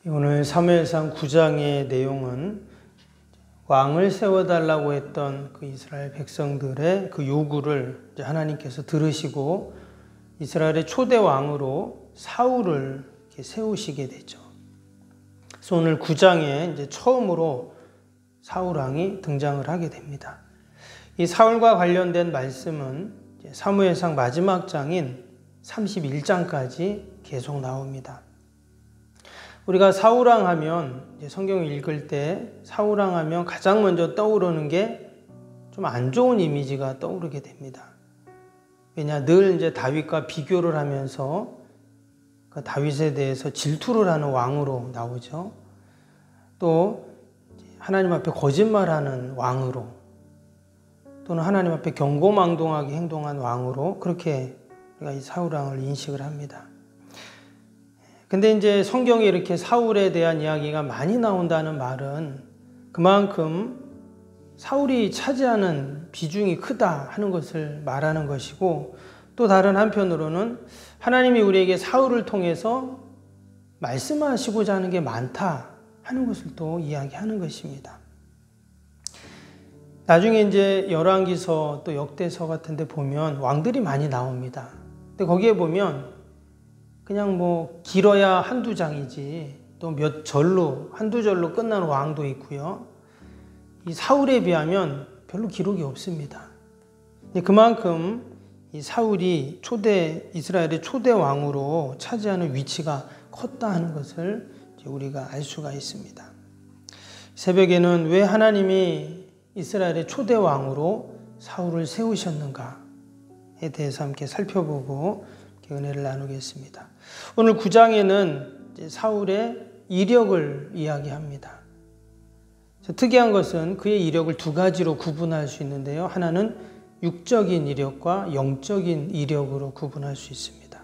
오늘 사무엘상 9장의 내용은 왕을 세워달라고 했던 그 이스라엘 백성들의 그 요구를 하나님께서 들으시고 이스라엘의 초대 왕으로 사울을 세우시게 되죠. 그래서 오늘 9장에 이제 처음으로 사울 왕이 등장을 하게 됩니다. 이 사울과 관련된 말씀은 사무엘상 마지막 장인 31장까지 계속 나옵니다. 우리가 사울왕 하면 성경을 읽을 때 사울왕 하면 가장 먼저 떠오르는 게 좀 안 좋은 이미지가 떠오르게 됩니다. 왜냐, 늘 이제 다윗과 비교를 하면서 그 다윗에 대해서 질투를 하는 왕으로 나오죠. 또 하나님 앞에 거짓말하는 왕으로, 또는 하나님 앞에 경고망동하게 행동한 왕으로, 그렇게 우리가 이 사울왕을 인식을 합니다. 근데 이제 성경에 이렇게 사울에 대한 이야기가 많이 나온다는 말은 그만큼 사울이 차지하는 비중이 크다 하는 것을 말하는 것이고, 또 다른 한편으로는 하나님이 우리에게 사울을 통해서 말씀하시고자 하는 게 많다 하는 것을 또 이야기하는 것입니다. 나중에 이제 열왕기서 또 역대서 같은 데 보면 왕들이 많이 나옵니다. 근데 거기에 보면 그냥 뭐 길어야 한두 장이지 또 몇 절로, 한두 절로 끝나는 왕도 있고요. 이 사울에 비하면 별로 기록이 없습니다. 그만큼 이 사울이 이스라엘의 초대 왕으로 차지하는 위치가 컸다 하는 것을 우리가 알 수가 있습니다. 새벽에는 왜 하나님이 이스라엘의 초대 왕으로 사울을 세우셨는가에 대해서 함께 살펴보고 은혜를 나누겠습니다. 오늘 9장에는 사울의 이력을 이야기합니다. 특이한 것은 그의 이력을 두 가지로 구분할 수 있는데요. 하나는 육적인 이력과 영적인 이력으로 구분할 수 있습니다.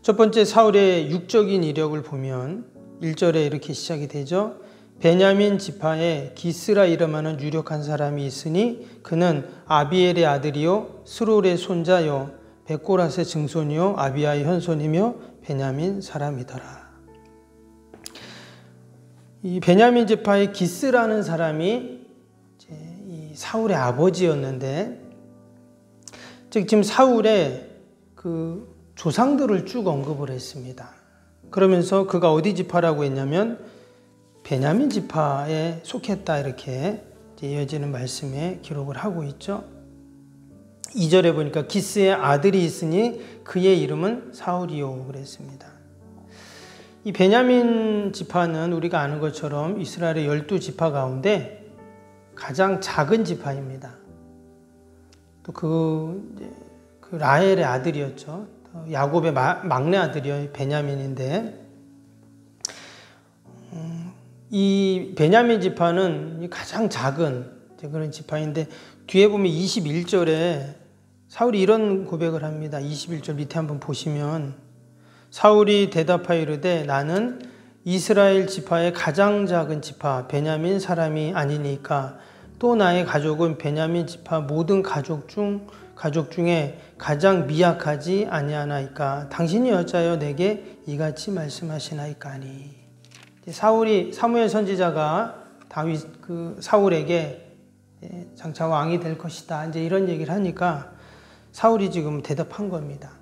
첫 번째 사울의 육적인 이력을 보면 1절에 이렇게 시작이 되죠. 베냐민 지파에 기스라 이름하는 유력한 사람이 있으니 그는 아비엘의 아들이요 스롤의 손자요 백고랏의 증손이요 아비야의 현손이며 베냐민 사람이더라. 이 베냐민 지파의 기스라는 사람이 이 사울의 아버지였는데, 즉 지금 사울의 그 조상들을 쭉 언급을 했습니다. 그러면서 그가 어디 지파라고 했냐면 베냐민 지파에 속했다, 이렇게 이어지는 말씀에 기록을 하고 있죠. 2절에 보니까 기스의 아들이 있으니 그의 이름은 사울이요 그랬습니다. 이 베냐민 지파는 우리가 아는 것처럼 이스라엘의 12지파 가운데 가장 작은 지파입니다. 또 그 라헬의 아들이었죠. 야곱의 막내 아들이요 베냐민인데, 이 베냐민 지파는 가장 작은 그런 지파인데, 뒤에 보면 21절에 사울이 이런 고백을 합니다. 21절 밑에 한번 보시면 사울이 대답하여 이르되 나는 이스라엘 지파의 가장 작은 지파 베냐민 사람이 아니니까 또 나의 가족은 베냐민 지파 모든 가족 중에 가장 미약하지 아니하나이까 당신이 어찌하여 내게 이같이 말씀하시나이까니. 사무엘 선지자가 사울에게 장차 왕이 될 것이다, 이제 이런 얘기를 하니까 사울이 지금 대답한 겁니다.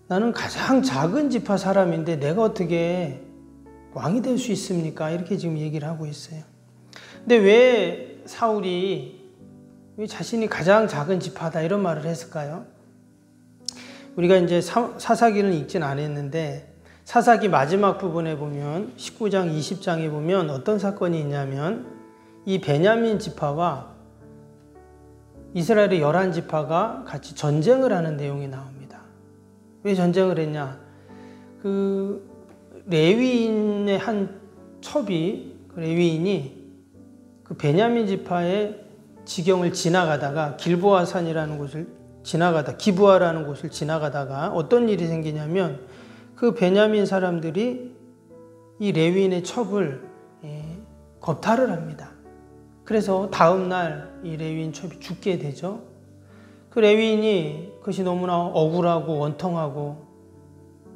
나는 가장 작은 지파 사람인데 내가 어떻게 왕이 될 수 있습니까? 이렇게 지금 얘기를 하고 있어요. 근데 왜 사울이 왜 자신이 가장 작은 지파다 이런 말을 했을까요? 우리가 이제 사사기는 읽진 않았는데 사사기 마지막 부분에 보면 19장 20장에 보면 어떤 사건이 있냐면 이 베냐민 지파와 이스라엘의 11지파가 같이 전쟁을 하는 내용이 나옵니다. 왜 전쟁을 했냐? 그 레위인의 한 첩이, 그 레위인이 그 베냐민 지파의 지경을 지나가다가 길보아산이라는 곳을 기브아라는 곳을 지나가다가 어떤 일이 생기냐면 그 베냐민 사람들이 이 레위인의 첩을 겁탈을 합니다. 그래서 다음날 이 레위인 첩이 죽게 되죠. 그 레위인이 그것이 너무나 억울하고 원통하고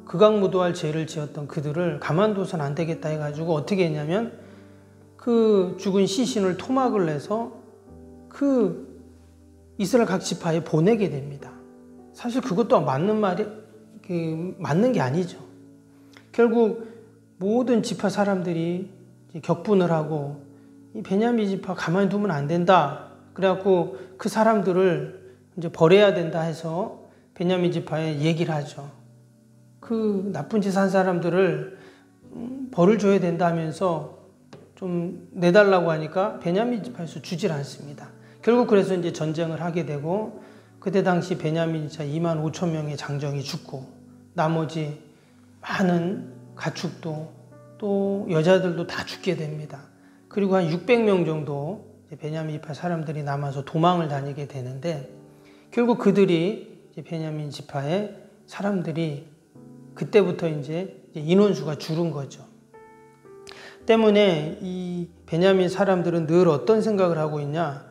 극악무도할 죄를 지었던 그들을 가만둬선 안 되겠다 해가지고 어떻게 했냐면 그 죽은 시신을 토막을 내서 그 이스라엘 각 지파에 보내게 됩니다. 사실 그것도 맞는 게 아니죠. 결국 모든 지파 사람들이 격분을 하고 이 베냐민 지파 가만히 두면 안 된다. 그래갖고 그 사람들을 이제 버려야 된다 해서 베냐민 지파에 얘기를 하죠. 그 나쁜 짓 한 사람들을 벌을 줘야 된다 하면서 좀 내달라고 하니까 베냐민 지파에서 주질 않습니다. 결국 그래서 이제 전쟁을 하게 되고 그때 당시 베냐민 지파 25,000명의 장정이 죽고 나머지 많은 가축도 또 여자들도 다 죽게 됩니다. 그리고 한 600명 정도 베냐민 지파 사람들이 남아서 도망을 다니게 되는데 결국 그들이 베냐민 지파의 사람들이 그때부터 이제 인원수가 줄은 거죠. 때문에 이 베냐민 사람들은 늘 어떤 생각을 하고 있냐?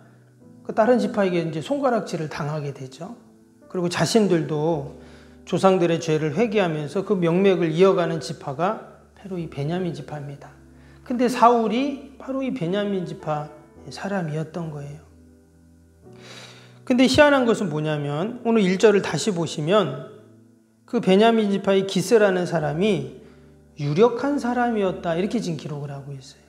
그 다른 지파에게 이제 손가락질을 당하게 되죠. 그리고 자신들도 조상들의 죄를 회개하면서 그 명맥을 이어가는 지파가 바로 이 베냐민 지파입니다. 근데 사울이 바로 이 베냐민 지파 사람이었던 거예요. 근데 희한한 것은 뭐냐면 오늘 1절을 다시 보시면 그 베냐민 지파의 기스라는 사람이 유력한 사람이었다 이렇게 지금 기록을 하고 있어요.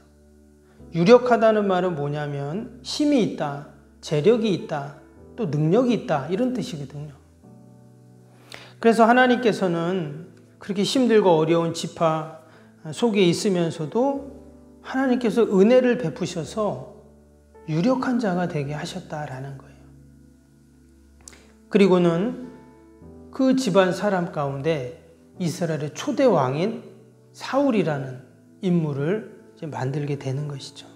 유력하다는 말은 뭐냐면 힘이 있다, 재력이 있다, 또 능력이 있다 이런 뜻이거든요. 그래서 하나님께서는 그렇게 힘들고 어려운 지파 속에 있으면서도 하나님께서 은혜를 베푸셔서 유력한 자가 되게 하셨다라는 거예요. 그리고는 그 집안 사람 가운데 이스라엘의 초대 왕인 사울이라는 인물을 이제 만들게 되는 것이죠.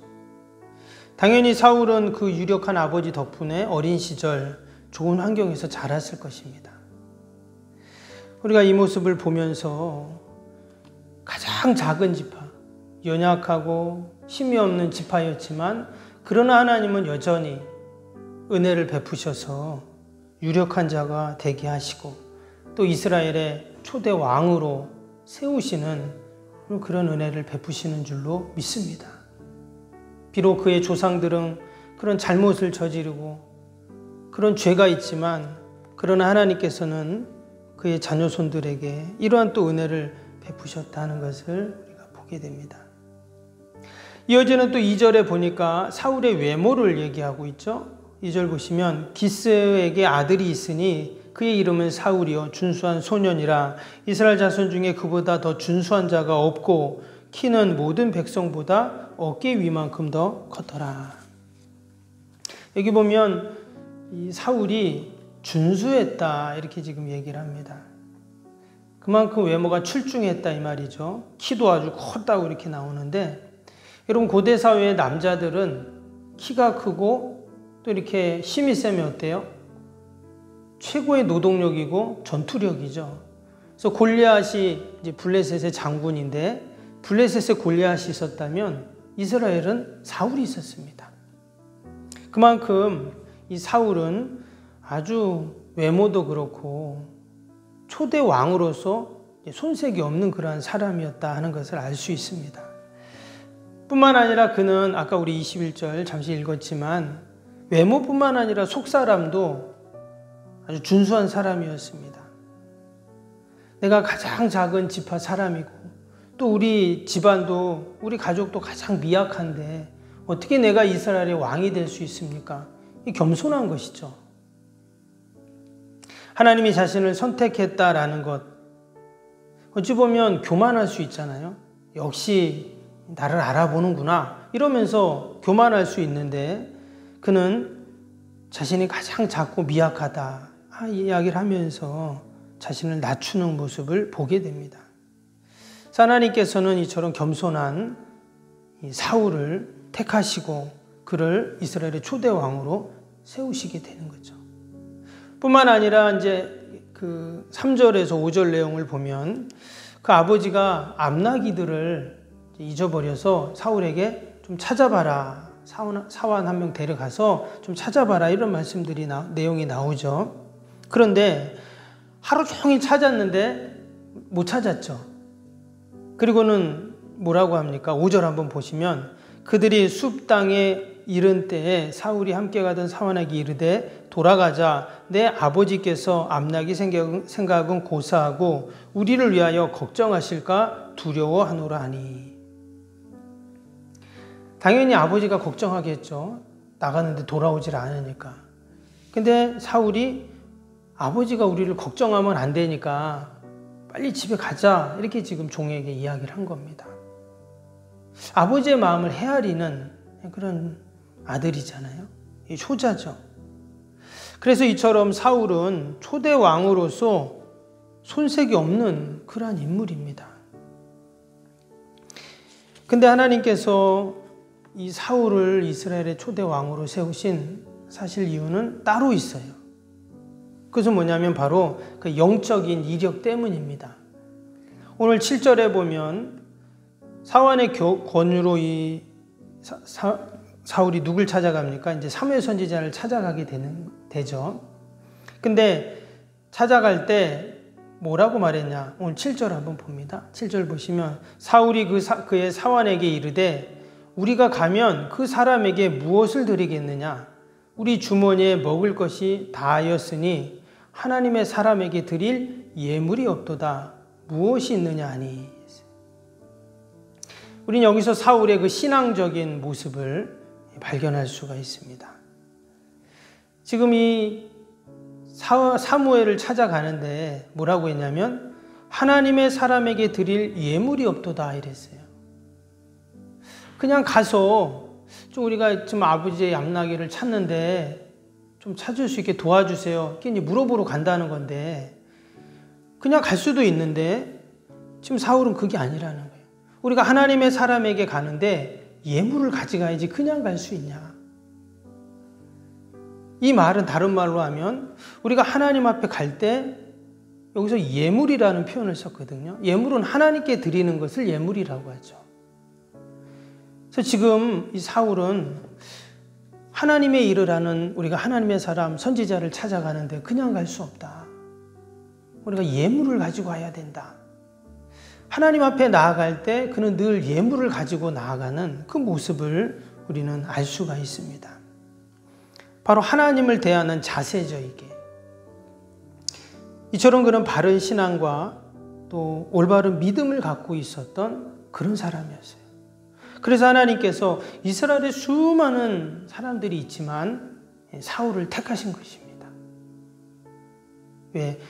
당연히 사울은 그 유력한 아버지 덕분에 어린 시절 좋은 환경에서 자랐을 것입니다. 우리가 이 모습을 보면서 가장 작은 지파, 연약하고 힘이 없는 지파였지만 그러나 하나님은 여전히 은혜를 베푸셔서 유력한 자가 되게 하시고 또 이스라엘의 초대 왕으로 세우시는 그런 은혜를 베푸시는 줄로 믿습니다. 비록 그의 조상들은 그런 잘못을 저지르고 그런 죄가 있지만 그러나 하나님께서는 그의 자녀손들에게 이러한 또 은혜를 베푸셨다는 것을 우리가 보게 됩니다. 이어지는 또 2절에 보니까 사울의 외모를 얘기하고 있죠. 2절 보시면 기스에게 아들이 있으니 그의 이름은 사울이요 준수한 소년이라 이스라엘 자손 중에 그보다 더 준수한 자가 없고 키는 모든 백성보다 어깨 위만큼 더 컸더라. 여기 보면 이 사울이 준수했다 이렇게 지금 얘기를 합니다. 그만큼 외모가 출중했다 이 말이죠. 키도 아주 컸다고 이렇게 나오는데 여러분 고대 사회의 남자들은 키가 크고 또 이렇게 힘이 세면 어때요? 최고의 노동력이고 전투력이죠. 그래서 골리앗이 이제 블레셋의 장군인데 블레셋에 골리앗이 있었다면 이스라엘은 사울이 있었습니다. 그만큼 이 사울은 아주 외모도 그렇고 초대 왕으로서 손색이 없는 그러한 사람이었다 하는 것을 알 수 있습니다. 뿐만 아니라 그는 아까 우리 21절 잠시 읽었지만 외모뿐만 아니라 속사람도 아주 준수한 사람이었습니다. 내가 가장 작은 지파 사람이고 또 우리 집안도 우리 가족도 가장 미약한데 어떻게 내가 이스라엘의 왕이 될 수 있습니까? 이 겸손한 것이죠. 하나님이 자신을 선택했다라는 것 어찌 보면 교만할 수 있잖아요. 역시 나를 알아보는구나 이러면서 교만할 수 있는데 그는 자신이 가장 작고 미약하다 이야기를 하면서 자신을 낮추는 모습을 보게 됩니다. 하나님께서는 이처럼 겸손한 사울을 택하시고 그를 이스라엘의 초대 왕으로 세우시게 되는 거죠. 뿐만 아니라 이제 그 3절에서 5절 내용을 보면 그 아버지가 암나기들을 잊어버려서 사울에게 좀 찾아봐라. 사원 한 명 데려가서 좀 찾아봐라. 이런 말씀들이 내용이 나오죠. 그런데 하루 종일 찾았는데 못 찾았죠. 그리고는 뭐라고 합니까? 5절 한번 보시면 그들이 숲 땅에 이른 때에 사울이 함께 가던 사환에게 이르되 돌아가자. 내 아버지께서 암나기 생각은 고사하고 우리를 위하여 걱정하실까 두려워하노라 하니. 당연히 아버지가 걱정하겠죠. 나가는데 돌아오질 않으니까. 근데 사울이 아버지가 우리를 걱정하면 안 되니까 빨리 집에 가자. 이렇게 지금 종에게 이야기를 한 겁니다. 아버지의 마음을 헤아리는 그런 아들이잖아요. 이 효자죠. 그래서 이처럼 사울은 초대 왕으로서 손색이 없는 그러한 인물입니다. 근데 하나님께서 이 사울을 이스라엘의 초대 왕으로 세우신 사실 이유는 따로 있어요. 그것은 뭐냐면 바로 그 영적인 이력 때문입니다. 오늘 7절에 보면 사환의 권유로 이 사울이 누굴 찾아갑니까? 이제 사무엘 선지자를 찾아가게 되죠. 근데 찾아갈 때 뭐라고 말했냐? 오늘 7절 한번 봅니다. 7절 보시면 사울이 그의 사환에게 이르되 우리가 가면 그 사람에게 무엇을 드리겠느냐? 우리 주머니에 먹을 것이 다하였으니 하나님의 사람에게 드릴 예물이 없도다. 무엇이 있느냐 하니. 우리는 여기서 사울의 그 신앙적인 모습을 발견할 수가 있습니다. 지금 이 사무엘을 찾아가는데 뭐라고 했냐면 하나님의 사람에게 드릴 예물이 없도다 이랬어요. 그냥 가서 좀 우리가 지금 아버지의 암나기를 찾는데 좀 찾을 수 있게 도와주세요. 이렇게 물어보러 간다는 건데 그냥 갈 수도 있는데 지금 사울은 그게 아니라는 거예요. 우리가 하나님의 사람에게 가는데 예물을 가져가야지 그냥 갈 수 있냐. 이 말은 다른 말로 하면 우리가 하나님 앞에 갈 때 여기서 예물이라는 표현을 썼거든요. 예물은 하나님께 드리는 것을 예물이라고 하죠. 그래서 지금 이 사울은 하나님의 일을 하는 우리가 하나님의 사람 선지자를 찾아가는데 그냥 갈 수 없다. 우리가 예물을 가지고 와야 된다. 하나님 앞에 나아갈 때 그는 늘 예물을 가지고 나아가는 그 모습을 우리는 알 수가 있습니다. 바로 하나님을 대하는 자세죠, 이게. 이처럼 그런 바른 신앙과 또 올바른 믿음을 갖고 있었던 그런 사람이었어요. 그래서 하나님께서 이스라엘에 수많은 사람들이 있지만 사울을 택하신 것입니다. 왜?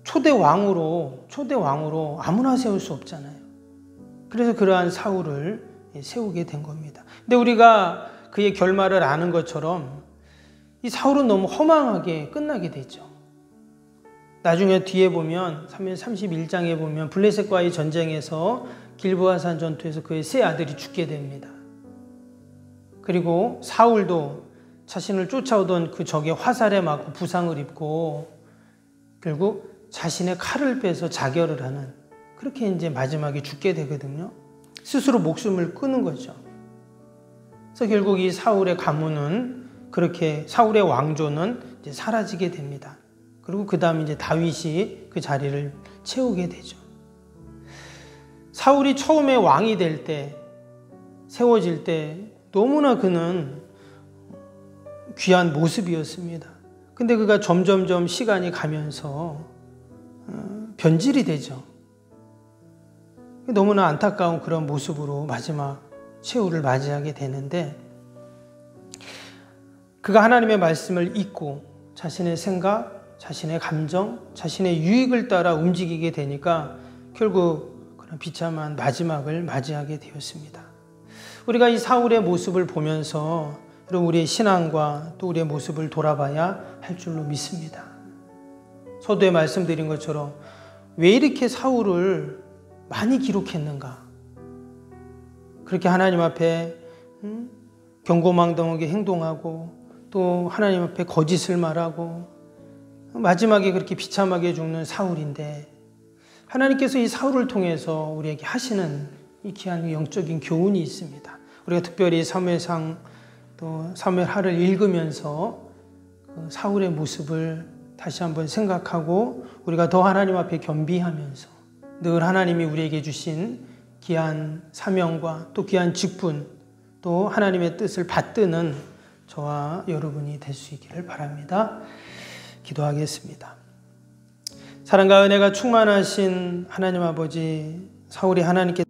초대 왕으로 아무나 세울 수 없잖아요. 그래서 그러한 사울을 세우게 된 겁니다. 근데 우리가 그의 결말을 아는 것처럼 이 사울은 너무 허망하게 끝나게 되죠. 나중에 뒤에 보면 31장에 보면 블레셋과의 전쟁에서 길보아산 전투에서 그의 세 아들이 죽게 됩니다. 그리고 사울도 자신을 쫓아오던 그 적의 화살에 맞고 부상을 입고 결국 자신의 칼을 빼서 자결을 하는 그렇게 이제 마지막에 죽게 되거든요. 스스로 목숨을 끊은 거죠. 그래서 결국 이 사울의 가문은 그렇게 사울의 왕조는 이제 사라지게 됩니다. 그리고 그 다음 이제 다윗이 그 자리를 채우게 되죠. 사울이 처음에 왕이 될 때, 세워질 때 너무나 그는 귀한 모습이었습니다. 근데 그가 점점점 시간이 가면서 변질이 되죠. 너무나 안타까운 그런 모습으로 마지막 최후를 맞이하게 되는데 그가 하나님의 말씀을 잊고 자신의 생각, 자신의 감정, 자신의 유익을 따라 움직이게 되니까 결국 그런 비참한 마지막을 맞이하게 되었습니다. 우리가 이 사울의 모습을 보면서 우리의 신앙과 또 우리의 모습을 돌아봐야 할 줄로 믿습니다. 서두에 말씀드린 것처럼 왜 이렇게 사울을 많이 기록했는가? 그렇게 하나님 앞에 경고망동하게 행동하고 또 하나님 앞에 거짓을 말하고 마지막에 그렇게 비참하게 죽는 사울인데 하나님께서 이 사울을 통해서 우리에게 하시는 이 귀한 영적인 교훈이 있습니다. 우리가 특별히 사무엘상 또 사무엘하를 읽으면서 그 사울의 모습을 다시 한번 생각하고 우리가 더 하나님 앞에 겸비하면서 늘 하나님이 우리에게 주신 귀한 사명과 또 귀한 직분 또 하나님의 뜻을 받드는 저와 여러분이 될 수 있기를 바랍니다. 기도하겠습니다. 사랑과 은혜가 충만하신 하나님 아버지, 사울이 하나님께